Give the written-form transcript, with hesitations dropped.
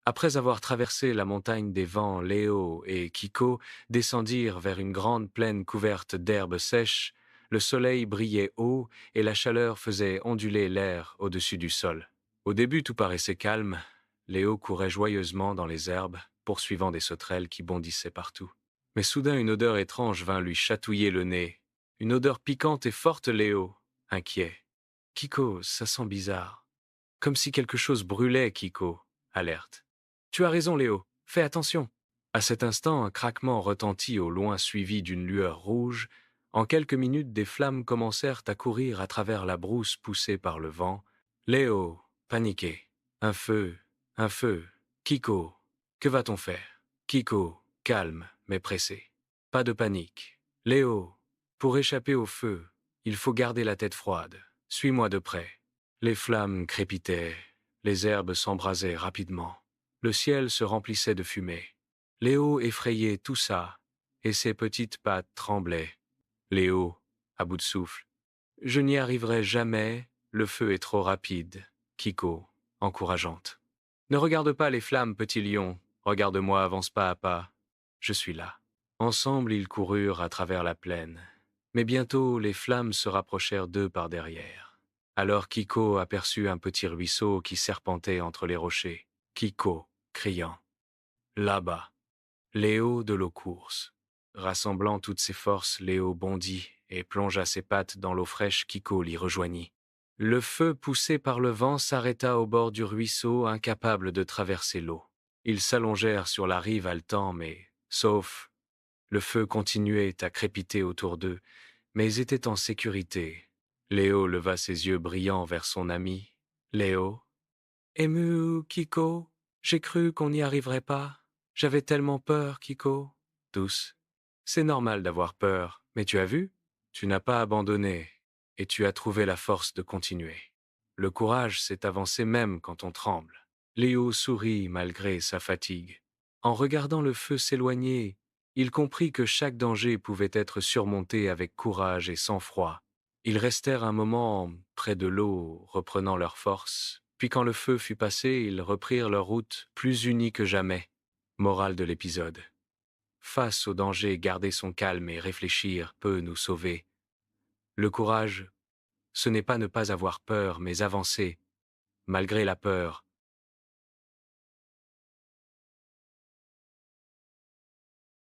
Après avoir traversé la montagne des vents, Léo et Kiko descendirent vers une grande plaine couverte d'herbes sèches. Le soleil brillait haut et la chaleur faisait onduler l'air au-dessus du sol. Au début, tout paraissait calme. Léo courait joyeusement dans les herbes, poursuivant des sauterelles qui bondissaient partout. Mais soudain, une odeur étrange vint lui chatouiller le nez. Une odeur piquante et forte, Léo, inquiet. Kiko, ça sent bizarre. Comme si quelque chose brûlait, Kiko, alerte. Tu as raison, Léo. Fais attention. À cet instant, un craquement retentit au loin suivi d'une lueur rouge. En quelques minutes, des flammes commencèrent à courir à travers la brousse poussée par le vent. Léo, paniqué. Un feu, un feu. Kiko, que va-t-on faire? Kiko, calme, mais pressé. Pas de panique. Léo, pour échapper au feu, il faut garder la tête froide. Suis-moi de près. Les flammes crépitaient, les herbes s'embrasaient rapidement. Le ciel se remplissait de fumée. Léo, effrayé, toussa, et ses petites pattes tremblaient. Léo, à bout de souffle. Je n'y arriverai jamais, le feu est trop rapide. Kiko, encourageante. Ne regarde pas les flammes, petit lion. Regarde-moi, avance pas à pas. Je suis là. Ensemble, ils coururent à travers la plaine. Mais bientôt, les flammes se rapprochèrent d'eux par derrière. Alors Kiko aperçut un petit ruisseau qui serpentait entre les rochers. Kiko, criant. Là-bas. Léo de l'eau course. Rassemblant toutes ses forces, Léo bondit et plongea ses pattes dans l'eau fraîche. Kiko l'y rejoignit. Le feu poussé par le vent s'arrêta au bord du ruisseau, incapable de traverser l'eau. Ils s'allongèrent sur la rive haletant, mais, sauf, le feu continuait à crépiter autour d'eux, mais ils étaient en sécurité. Léo leva ses yeux brillants vers son ami. Léo. Ému, Kiko, j'ai cru qu'on n'y arriverait pas. J'avais tellement peur, Kiko. Tous. C'est normal d'avoir peur, mais tu as vu? Tu n'as pas abandonné, et tu as trouvé la force de continuer. Le courage, c'est avancer même quand on tremble. Léo sourit malgré sa fatigue. En regardant le feu s'éloigner, il comprit que chaque danger pouvait être surmonté avec courage et sang-froid. Ils restèrent un moment près de l'eau, reprenant leur force, puis quand le feu fut passé, ils reprirent leur route plus unis que jamais. Morale de l'épisode. Face au danger, garder son calme et réfléchir peut nous sauver. Le courage, ce n'est pas ne pas avoir peur, mais avancer, malgré la peur,